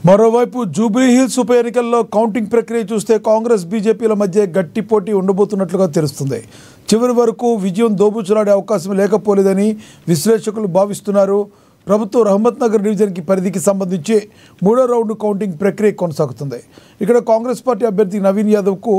మరోవైపు జూబ్లీహిల్స్ ఉప ఎన్నికల్లో కౌంటింగ్ ప్రక్రియ చూస్తే కాంగ్రెస్ బీజేపీల మధ్య గట్టి పోటీ ఉండబోతున్నట్లుగా తెలుస్తుంది. చివరి వరకు విజయం దోబుచులాడే అవకాశం లేకపోలేదని విశ్లేషకులు భావిస్తున్నారు. ప్రభుత్వ రహమత్ నగర్ డివిజన్కి పరిధికి సంబంధించి మూడో రౌండ్ కౌంటింగ్ ప్రక్రియ కొనసాగుతుంది. ఇక్కడ కాంగ్రెస్ పార్టీ అభ్యర్థి నవీన్ యాదవ్కు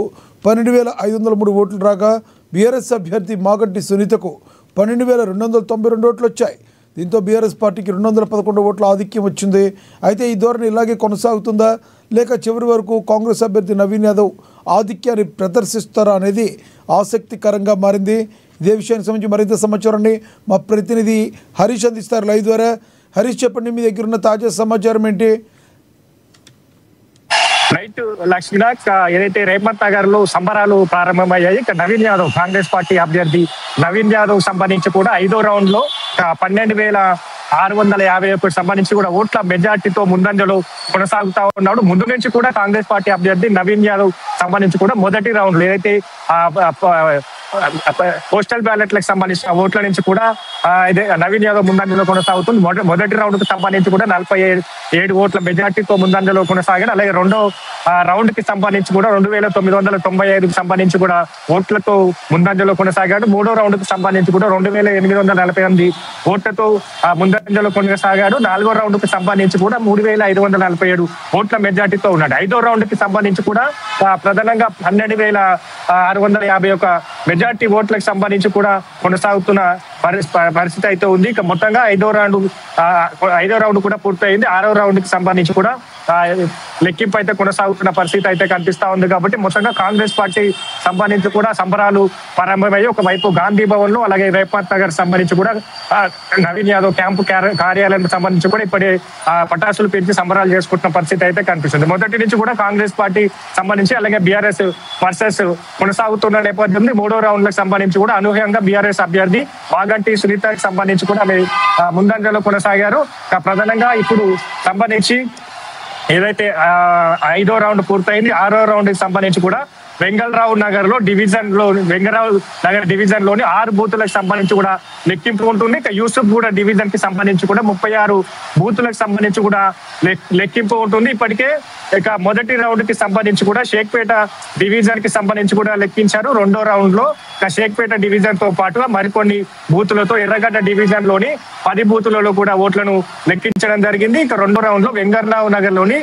12,503 ఓట్లు రాగా బీఆర్ఎస్ అభ్యర్థి మాగంటి సునీతకు 12,292 ఓట్లు వచ్చాయి. దీంతో బీఆర్ఎస్ పార్టీకి 211 ఓట్ల ఆధిక్యం వచ్చింది. అయితే ఈ ధోరణి ఇలాగే కొనసాగుతుందా లేక చివరి వరకు కాంగ్రెస్ అభ్యర్థి నవీన్ యాదవ్ ఆధిక్యాన్ని ప్రదర్శిస్తారా అనేది ఆసక్తికరంగా మారింది. ఇదే విషయానికి సంబంధించి మరింత సమాచారాన్ని మా ప్రతినిధి హరీష్ అందిస్తారు లైవ్ ద్వారా. హరీష్, చెప్పండి, మీ దగ్గర ఉన్న తాజా సమాచారం ఏంటి? రైట్ లక్ష్మీనా, ఏదైతే రేవంత్ నగర్ లో సంబరాలు ప్రారంభమయ్యాయి. నవీన్ యాదవ్ కాంగ్రెస్ పార్టీ అభ్యర్థి నవీన్ యాదవ్ సంబంధించి కూడా 5వ రౌండ్ లో 12,651 సంబంధించి కూడా ఓట్ల మెజార్టీతో ముందంజలో కొనసాగుతా ఉన్నాడు. ముందు నుంచి కూడా కాంగ్రెస్ పార్టీ అభ్యర్థి నవీన్ యాదవ్ సంబంధించి కూడా మొదటి రౌండ్ లో ఏదైతే పోస్టల్ బ్యాలెట్లకు సంబంధించిన ఓట్ల నుంచి కూడా నవీన్ యాదవ్ ముందంజలో కొనసాగుతుంది. మొదటి రౌండ్ కు సంబంధించి కూడా 47 ఓట్ల మెజార్టీతో ముందంజలో కొనసాగాడు. అలాగే రెండో రౌండ్ కి సంబంధించి కూడా 2,995 సంబంధించి కూడా ఓట్లతో ముందంజలో కొనసాగాడు. మూడో రౌండ్ కు సంబంధించి కూడా 2,848 ఓట్లతో ముందంజలో కొనసాగాడు. 4వ రౌండ్ కు సంబంధించి కూడా 3,547 ఓట్ల మెజార్టీతో ఉన్నాడు. 5వ రౌండ్ కి సంబంధించి కూడా ప్రధానంగా 12,651 మెజార్టీ ఓట్లకు సంబంధించి కూడా కొనసాగుతున్న పరిస్థితి అయితే ఉంది. ఇక మొత్తంగా 5వ రౌండ్ కూడా పూర్తయింది. 6వ రౌండ్ కి సంబంధించి కూడా లెక్కింపు అయితే కొనసాగుతున్న పరిస్థితి అయితే కనిపిస్తా ఉంది. కాబట్టి మొత్తంగా కాంగ్రెస్ పార్టీ సంబంధించి కూడా సంబరాలు ప్రారంభమయ్యి ఒకవైపు గాంధీ భవన్ లో అలాగే రేవంత్ నగర్ సంబంధించి కూడా నవీన్ యాదవ్ క్యాంపు కార్యాలయం సంబంధించి కూడా ఇప్పుడే పటాసులు పెంచి సంబరాలు చేసుకుంటున్న పరిస్థితి అయితే కనిపిస్తుంది. మొదటి నుంచి కూడా కాంగ్రెస్ పార్టీ సంబంధించి అలాగే బీఆర్ఎస్ వర్సెస్ కొనసాగుతున్న నేపథ్యం. 3వ రౌండ్ లకు సంబంధించి కూడా అనూహ్యంగా బీఆర్ఎస్ అభ్యర్థి మాగంటి సునీతకి సంబంధించి కూడా ముందంజలో కొనసాగారు. ప్రధానంగా ఇప్పుడు సంబంధించి ఏదైతే 5వ రౌండ్ పూర్తయింది, 6వ రౌండ్ కి సంబంధించి కూడా వెంగళరావు నగర్ డివిజన్ లోని 6 బూతులకు సంబంధించి కూడా లెక్కింపు ఉంటుంది. ఇక యూసుఫ్ గూడ డివిజన్ కి సంబంధించి కూడా 36 బూతులకు సంబంధించి కూడా లెక్కింపు ఉంటుంది. ఇప్పటికే ఇక మొదటి రౌండ్ కి సంబంధించి కూడా షేక్పేట డివిజన్ కి సంబంధించి కూడా లెక్కించారు. రెండో రౌండ్ లో షేక్పేట డివిజన్ తో పాటుగా మరికొన్ని బూతులతో ఎర్రగడ్డ డివిజన్ లోని 10 బూతులలో కూడా ఓట్లను లెక్కించడం జరిగింది. ఇక రెండో రౌండ్ లో వెంగళరావు నగర్ లోని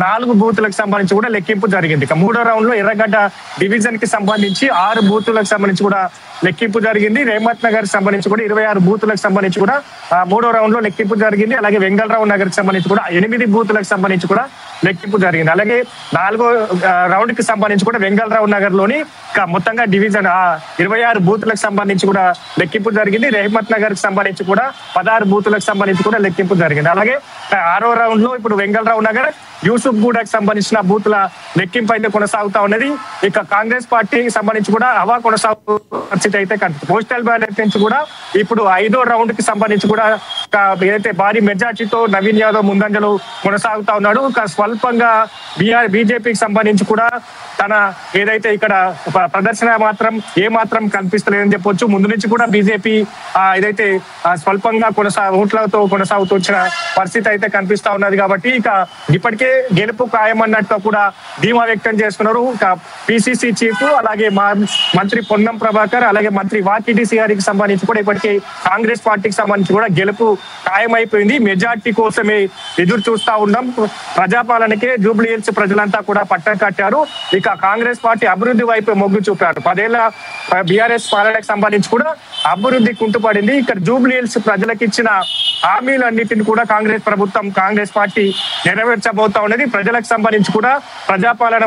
4 బూతులకు సంబంధించి కూడా లెక్కింపు జరిగింది. ఇక మూడో రౌండ్ లో ఎర్రగడ్డ డివిజన్ కి సంబంధించి 6 బూతులకు సంబంధించి కూడా లెక్కింపు జరిగింది. రేవంత్ నగర్ సంబంధించి కూడా 26 బూతులకు సంబంధించి కూడా 3వ రౌండ్ లో లెక్కింపు జరిగింది. అలాగే వెంగళరావు నగర్ కి సంబంధించి కూడా 8 బూతులకు సంబంధించి కూడా లెక్కింపు జరిగింది. అలాగే 4వ రౌండ్ కి సంబంధించి కూడా వెంగళరావు నగర్ లోని మొత్తంగా డివిజన్ 26 బూతులకు సంబంధించి కూడా లెక్కింపు జరిగింది. రేవంత్ నగర్ కి సంబంధించి కూడా 16 బూతులకు సంబంధించి కూడా లెక్కింపు జరిగింది. అలాగే 6వ రౌండ్ లో ఇప్పుడు వెంగళరావు నగర్ యూసుఫ్ గూడకు సంబంధించిన బూతుల లెక్కింపు అయితే కొనసాగుతా ఉన్నది. ఇక కాంగ్రెస్ పార్టీకి సంబంధించి కూడా హవా కొనసాగు పరిస్థితి అయితే కనిపిస్తుంది. పోస్టల్ బ్యాలెట్ నుంచి కూడా ఇప్పుడు 5వ రౌండ్ కి సంబంధించి కూడా ఏదైతే భారీ మెజార్టీతో నవీన్ యాదవ్ ముందంజలో కొనసాగుతా ఉన్నాడు. స్వల్పంగా బీజేపీకి సంబంధించి కూడా తన ఏదైతే ఇక్కడ ప్రదర్శన ఏమాత్రం కనిపిస్తలేదని చెప్పొచ్చు. ముందు నుంచి కూడా బీజేపీ ఏదైతే స్వల్పంగా ఓట్లతో కొనసాగుతున్న పరిస్థితి అయితే కనిపిస్తా ఉన్నది. కాబట్టి ఇక ఇప్పటికే గెలుపు ఖాయమన్నట్టు కూడా ధీమా వ్యక్తం చేస్తున్నారు. పిసిసి చీఫ్ అలాగే మంత్రి పొన్నం ప్రభాకర్ అలాగే మంత్రి వాకిటి శ్రీహరికి సంబంధించి కూడా ఇప్పటికే కాంగ్రెస్ పార్టీకి సంబంధించి కూడా గెలుపు ఖాయమైపోయింది. మెజార్టీ కోసమే ఎదురు చూస్తా ఉన్నాం. ప్రజాపాలనకే జూబ్లీహిల్స్ ప్రజలంతా కూడా పట్టం కట్టారు. ఇక కాంగ్రెస్ పార్టీ అభివృద్ధి వైపు మొగ్గు చూపారు. 10 ఏళ్ల బీఆర్ఎస్ పాలనకు సంబంధించి కూడా అభివృద్ధి కుంటుపడింది. ఇక్కడ జూబ్లీహిల్స్ ప్రజలకు ఇచ్చిన హామీలన్నింటిని కూడా కాంగ్రెస్ పార్టీ నెరవేర్చబోతా ఉన్నది. ప్రజలకు సంబంధించి కూడా ప్రజాపాలన